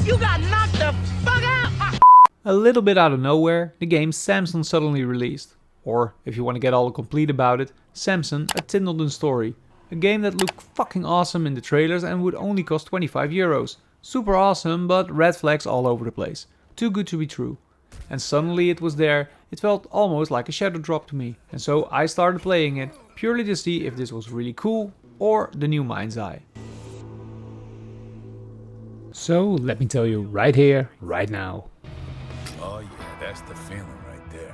You got knocked the fuck out! A little bit out of nowhere, the game Samson suddenly released. Or, if you want to get all complete about it, Samson, a Tindledon story. A game that looked fucking awesome in the trailers and would only cost 25 euros. Super awesome, but red flags all over the place. Too good to be true. And suddenly it was there. It felt almost like a shadow drop to me. And so I started playing it, purely to see if this was really cool or the new Mind's Eye. So let me tell you right here, right now. Oh yeah, that's the feeling right there.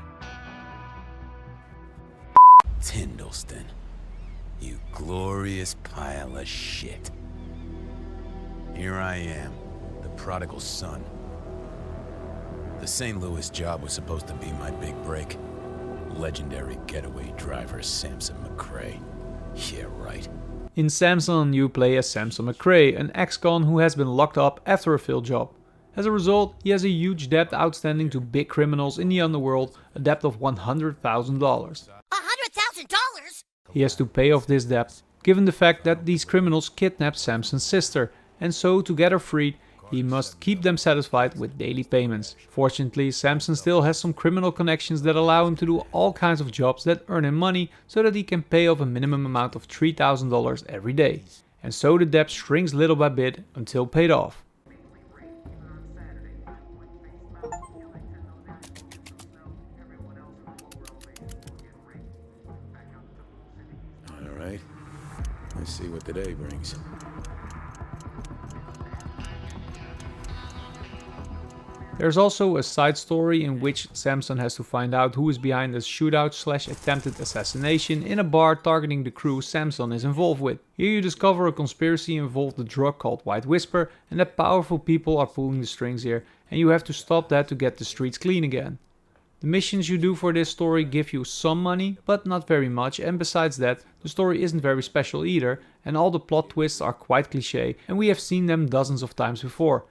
Tindleston, you glorious pile of shit. Here I am, the prodigal son. The St. Louis job was supposed to be my big break. Legendary getaway driver Samson McCrae. Yeah, right. In Samson you play as Samson McCrae, an ex-con who has been locked up after a failed job. As a result, he has a huge debt outstanding to big criminals in the underworld, a debt of $100,000. $100,000? He has to pay off this debt, given the fact that these criminals kidnapped Samson's sister, and so to get her freed, he must keep them satisfied with daily payments. Fortunately, Samson still has some criminal connections that allow him to do all kinds of jobs that earn him money so that he can pay off a minimum amount of $3,000 every day. And so the debt shrinks little by bit until paid off. Alright, let's see what today brings. There's also a side story in which Samson has to find out who is behind a shootout/attempted assassination in a bar targeting the crew Samson is involved with. Here you discover a conspiracy involved a drug called White Whisper and that powerful people are pulling the strings here and you have to stop that to get the streets clean again. The missions you do for this story give you some money, but not very much, and besides that, the story isn't very special either and all the plot twists are quite cliché and we have seen them dozens of times before.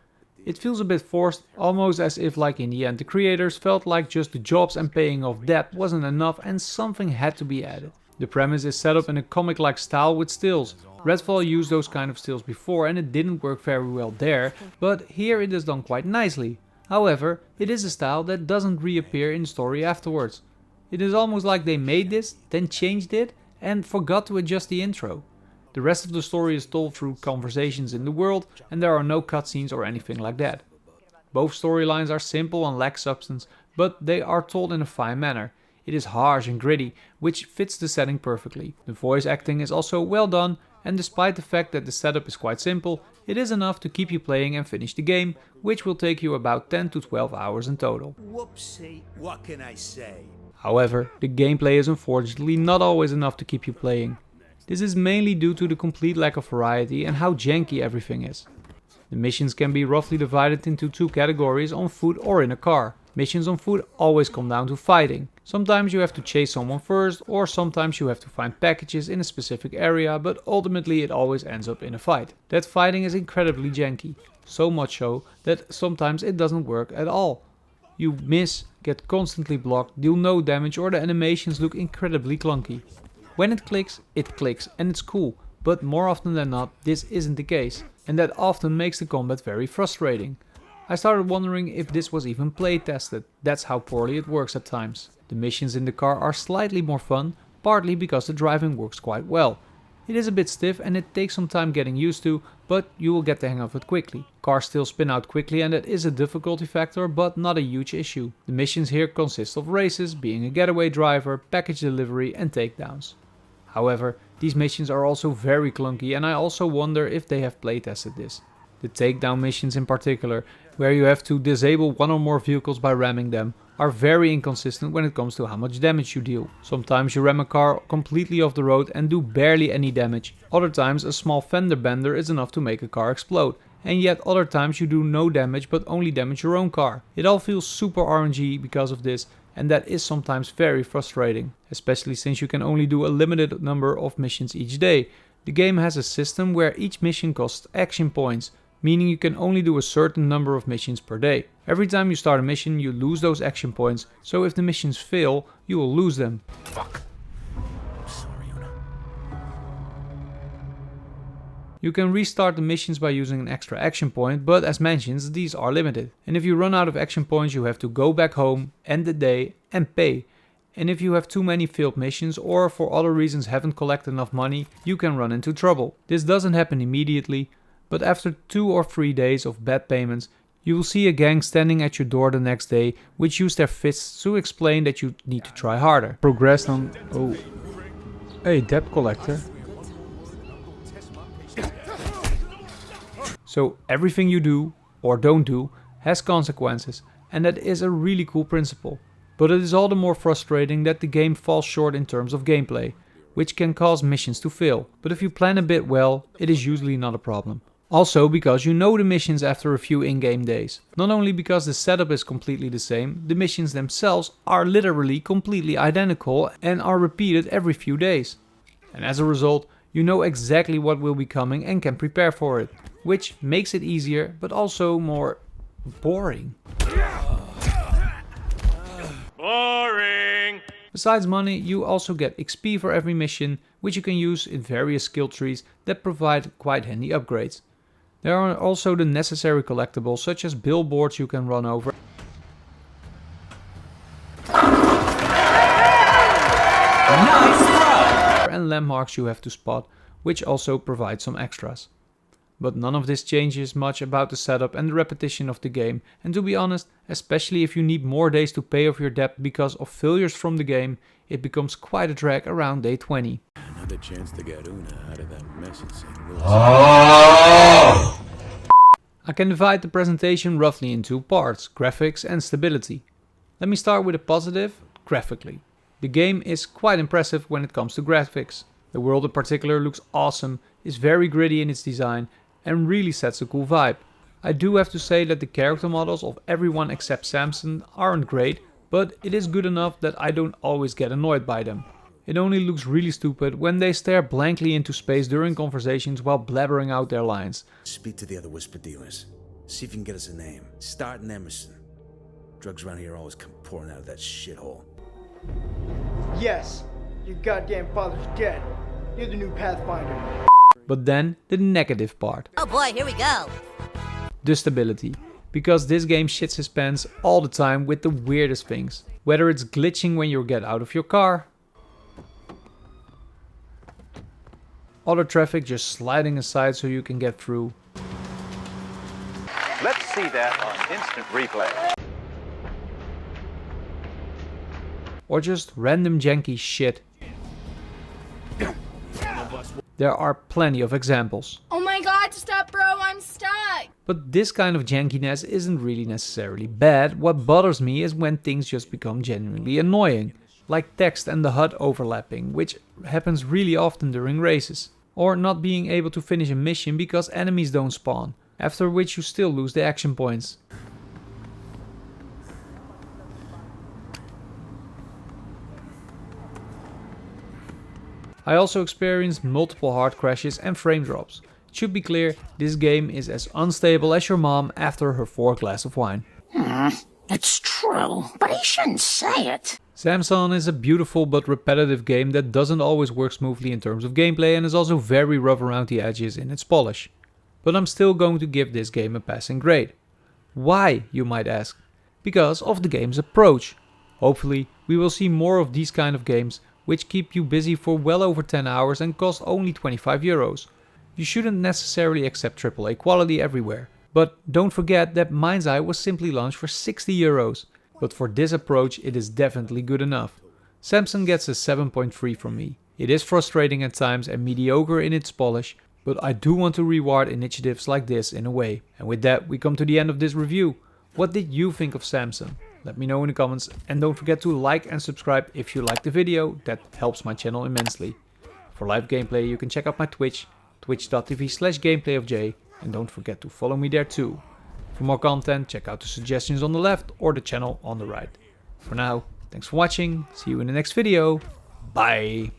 It feels a bit forced, almost as if like in the end the creators felt like just the jobs and paying off debt wasn't enough and something had to be added. The premise is set up in a comic-like style with stills. Redfall used those kind of stills before and it didn't work very well there, but here it is done quite nicely. However, it is a style that doesn't reappear in the story afterwards. It is almost like they made this, then changed it and forgot to adjust the intro. The rest of the story is told through conversations in the world and there are no cutscenes or anything like that. Both storylines are simple and lack substance, but they are told in a fine manner. It is harsh and gritty, which fits the setting perfectly. The voice acting is also well done, and despite the fact that the setup is quite simple, it is enough to keep you playing and finish the game, which will take you about 10 to 12 hours in total. Whoopsie, what can I say? However, the gameplay is unfortunately not always enough to keep you playing. This is mainly due to the complete lack of variety and how janky everything is. The missions can be roughly divided into two categories, on foot or in a car. Missions on foot always come down to fighting. Sometimes you have to chase someone first, or sometimes you have to find packages in a specific area, but ultimately it always ends up in a fight. That fighting is incredibly janky, so much so that sometimes it doesn't work at all. You miss, get constantly blocked, deal no damage, or the animations look incredibly clunky. When it clicks and it's cool, but more often than not this isn't the case, and that often makes the combat very frustrating. I started wondering if this was even play tested, that's how poorly it works at times. The missions in the car are slightly more fun, partly because the driving works quite well. It is a bit stiff and it takes some time getting used to, but you will get the hang of it quickly. Cars still spin out quickly and that is a difficulty factor, but not a huge issue. The missions here consist of races, being a getaway driver, package delivery and takedowns. However, these missions are also very clunky and I also wonder if they have playtested this. The takedown missions in particular, where you have to disable one or more vehicles by ramming them, are very inconsistent when it comes to how much damage you deal. Sometimes you ram a car completely off the road and do barely any damage. Other times a small fender bender is enough to make a car explode. And yet other times you do no damage but only damage your own car. It all feels super RNG because of this, and that is sometimes very frustrating, especially since you can only do a limited number of missions each day. The game has a system where each mission costs action points, meaning you can only do a certain number of missions per day. Every time you start a mission you lose those action points, so if the missions fail, you will lose them. Fuck. I'm sorry, Una. You can restart the missions by using an extra action point, but as mentioned, these are limited. And if you run out of action points, you have to go back home, end the day and pay. And if you have too many failed missions or for other reasons haven't collected enough money, you can run into trouble. This doesn't happen immediately, but after 2 or 3 days of bad payments, you will see a gang standing at your door the next day, which use their fists to explain that you need to try harder. Progressed on... Oh. Hey, debt collector. So everything you do, or don't do, has consequences, and that is a really cool principle. But it is all the more frustrating that the game falls short in terms of gameplay, which can cause missions to fail. But if you plan a bit well, it is usually not a problem. Also because you know the missions after a few in-game days. Not only because the setup is completely the same, the missions themselves are literally completely identical and are repeated every few days. And as a result, you know exactly what will be coming and can prepare for it. Which makes it easier, but also more boring. Boring. Besides money, you also get XP for every mission, which you can use in various skill trees that provide quite handy upgrades. There are also the necessary collectibles such as billboards you can run over. And landmarks you have to spot, which also provide some extras. But none of this changes much about the setup and the repetition of the game, and to be honest, especially if you need more days to pay off your debt because of failures from the game, it becomes quite a drag around day 20. Another chance to get Una out of that mess and St. Louis. I can divide the presentation roughly in 2 parts, graphics and stability. Let me start with a positive, graphically. The game is quite impressive when it comes to graphics. The world in particular looks awesome, is very gritty in its design and really sets a cool vibe. I do have to say that the character models of everyone except Samson aren't great, but it is good enough that I don't always get annoyed by them. It only looks really stupid when they stare blankly into space during conversations while blabbering out their lines. Speak to the other whisper dealers. See if you can get us a name. Start in Emerson. Drugs around here always come pouring out of that shithole. Yes, your goddamn father's dead. You're the new Pathfinder. But then the negative part. Oh boy, here we go. The stability. Because this game shits his pants all the time with the weirdest things. Whether it's glitching when you get out of your car, other traffic just sliding aside so you can get through. Let's see that on instant replay. Or just random janky shit. There are plenty of examples. Oh my god, stop bro, I'm stuck! But this kind of jankiness isn't really necessarily bad. What bothers me is when things just become genuinely annoying. Like text and the HUD overlapping, which happens really often during races. Or not being able to finish a mission because enemies don't spawn, after which you still lose the action points. I also experienced multiple hard crashes and frame drops. It should be clear, this game is as unstable as your mom after her 4th glass of wine. It's true, but he shouldn't say it. Samson is a beautiful but repetitive game that doesn't always work smoothly in terms of gameplay and is also very rough around the edges in its polish. But I'm still going to give this game a passing grade. Why, you might ask? Because of the game's approach. Hopefully, we will see more of these kind of games which keep you busy for well over 10 hours and cost only 25 euros. You shouldn't necessarily accept AAA quality everywhere. But don't forget that Mind's Eye was simply launched for 60 euros. But for this approach it is definitely good enough. Samson gets a 7.3 from me. It is frustrating at times and mediocre in its polish, but I do want to reward initiatives like this in a way. And with that we come to the end of this review. What did you think of Samson? Let me know in the comments and don't forget to like and subscribe if you liked the video, that helps my channel immensely. For live gameplay you can check out my Twitch, twitch.tv/gameplayofj, and don't forget to follow me there too. For more content check out the suggestions on the left or the channel on the right. For now, thanks for watching, see you in the next video, bye!